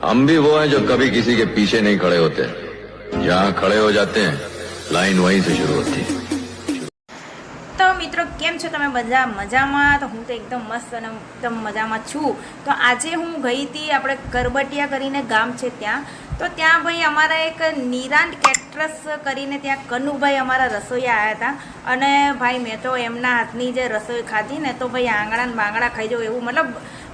हम भी वो हैं जो कभी किसी के पीछे नहीं खड़े होते, जहाँ खड़े हो जाते हैं लाइन वहीं से शुरू होती है। તો મિત્રો કેમ છો તમે બધા મજામાં? તો હું તો એકદમ મસ્ત અને એકદમ મજામાં છું. તો આજે હું ગઈ હતી આપણે કરબટિયા કરીને ગામ છે ત્યાં. તો ત્યાં ભાઈ અમારા એક નિરાંત કેટરસ કરીને ત્યાં કનુભાઈ અમારા રસોઈયા આવ્યા હતા. અને ભાઈ મેં તો એમના હાથની જે રસોઈ ખાધી ને તો ભાઈ આંગળા ને બાંગડા ખાઈ જવું એવું, મતલબ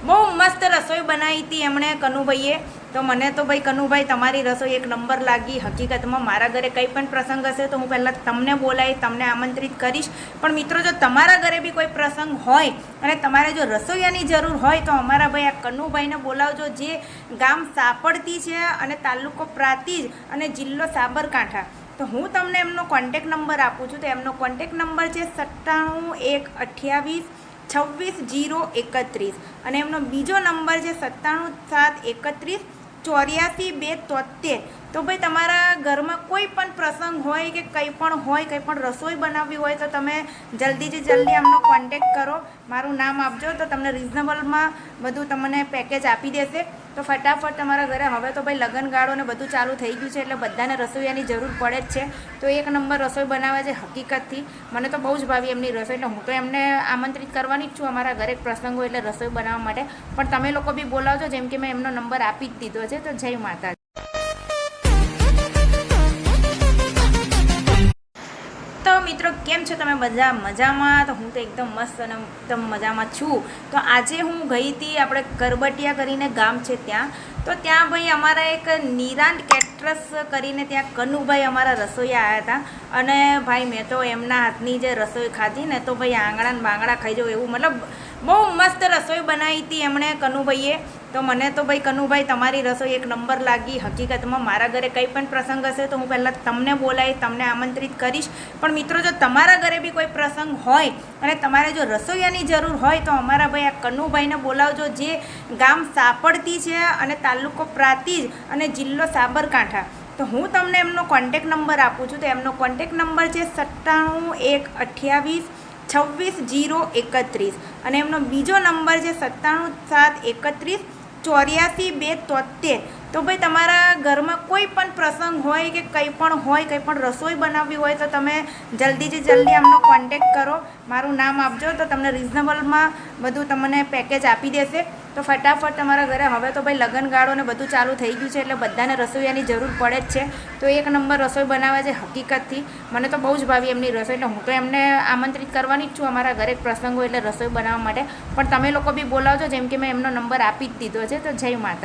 બહુ મસ્ત રસોઈ બનાવી હતી એમણે કનુભાઈએ. તો મને તો ભાઈ કનુભાઈ તમારી રસોઈ એક નંબર લાગી. હકીકતમાં મારા ઘરે કંઈ પણ પ્રસંગ હશે તો હું પહેલાં તમને બોલાવી તમને આમંત્રિત કરીશ. પણ મિત્રો જો તમારા ઘરે બી કોઈ પ્રસંગ હોય અને તમારે જો રસોઈયાની જરૂર હોય તો અમારા ભાઈ આ કનુભાઈને બોલાવજો, જે ગામ સાપડતી છે અને તાલુકો પ્રાંતિજ અને જિલ્લો સાબરકાંઠા. તો હું તમને એમનો કોન્ટેક નંબર આપું છું. તો એમનો કોન્ટેક નંબર છે 97 1 28 26 0 31 અને એમનો બીજો નંબર છે 97 7 31 84 2 73. તો ભાઈ તમારા ઘરમાં કોઈ પણ પ્રસંગ હોય કે કંઈ પણ હોય, કંઈ પણ રસોઈ બનાવવી હોય તો તમે જલ્દીથી જલ્દી એમનો કોન્ટેક કરો, મારું નામ આપજો તો તમને રિઝનેબલમાં બધું તમને પેકેજ આપી દેશે. તો ફટાફટ તમારા ઘરે હવે તો ભાઈ લગ્નગાળો ને બધું ચાલુ થઈ ગયું છે એટલે બધાને રસોઈયાની જરૂર પડે જ છે. તો એક નંબર રસોઈ બનાવે છે હકીકતથી. મને તો બહુ જ ભાવી એમની રસોઈ, એટલે હું તો એમને આમંત્રિત કરવાની જ છું અમારા ઘરે પ્રસંગ હોય એટલે રસોઈ બનાવવા માટે. પણ તમે લોકો બી બોલાવજો, જેમ કે મેં એમનો નંબર આપી જ દીધો છે. તો જય માતા. તો મિત્રો કેમ છો તમે બધા મજામાં? તો હું તો એકદમ મસ્ત અને એકદમ મજામાં છું. તો આજે હું ગઈ હતી આપણે કરબટિયા કરીને ગામ છે ત્યાં. તો ત્યાં ભાઈ અમારા એક નિરાંત કેટરસ કરીને ત્યાં કનુભાઈ અમારા રસોઈયા આવ્યા હતા. અને ભાઈ મેં તો એમના હાથની જે રસોઈ ખાધી ને તો ભાઈ આંગળા ને બાંગડા ખાઈ જવું એવું, મતલબ બહુ મસ્ત રસોઈ બનાવી હતી એમણે કનુભાઈએ. તો મને તો ભાઈ કનુભાઈ તમારી રસોઈ એક નંબર લાગી. હકીકતમાં મારા ઘરે કંઈ પણ પ્રસંગ હશે તો હું પહેલાં તમને બોલાવી તમને આમંત્રિત કરીશ. પણ મિત્રો જો તમારા ઘરે બી કોઈ પ્રસંગ હોય અને તમારે જો રસોઈયાની જરૂર હોય તો અમારા ભાઈ આ કનુભાઈને બોલાવજો, જે ગામ સાપડતી છે અને તાલુકો પ્રાંતિજ અને જિલ્લો સાબરકાંઠા. તો હું તમને એમનો કોન્ટેક નંબર આપું છું. તો એમનો કોન્ટેક નંબર છે 97 1 28 26 0 31 અને એમનો બીજો નંબર છે 97 7 31 84 2 73. તો ભાઈ તમારા ઘરમાં કોઈ પણ પ્રસંગ હોય કે કંઈ પણ હોય, કંઈ પણ રસોઈ બનાવવી હોય તો તમે જલ્દીથી જલ્દી એમનો કોન્ટેક કરો, મારું નામ આપજો તો તમને રિઝનેબલમાં બધું તમને પેકેજ આપી દેશે. તો ફટાફટ તમારા ઘરે હવે તો ભાઈ લગ્નગાળો ને બધું ચાલુ થઈ ગયું છે એટલે બધાને રસોઈયાની જરૂર પડે જ છે. તો એક નંબર રસોઈ બનાવે છે હકીકતથી. મને તો બહુ જ ભાવી એમની રસોઈ, એટલે હું તો એમને આમંત્રિત કરવાની જ છું અમારા ઘરે પ્રસંગ હોય એટલે રસોઈ બનાવવા માટે. પણ તમે લોકો બી બોલાવજો, જેમ કે મેં એમનો નંબર આપી જ દીધો છે. તો જય માતા.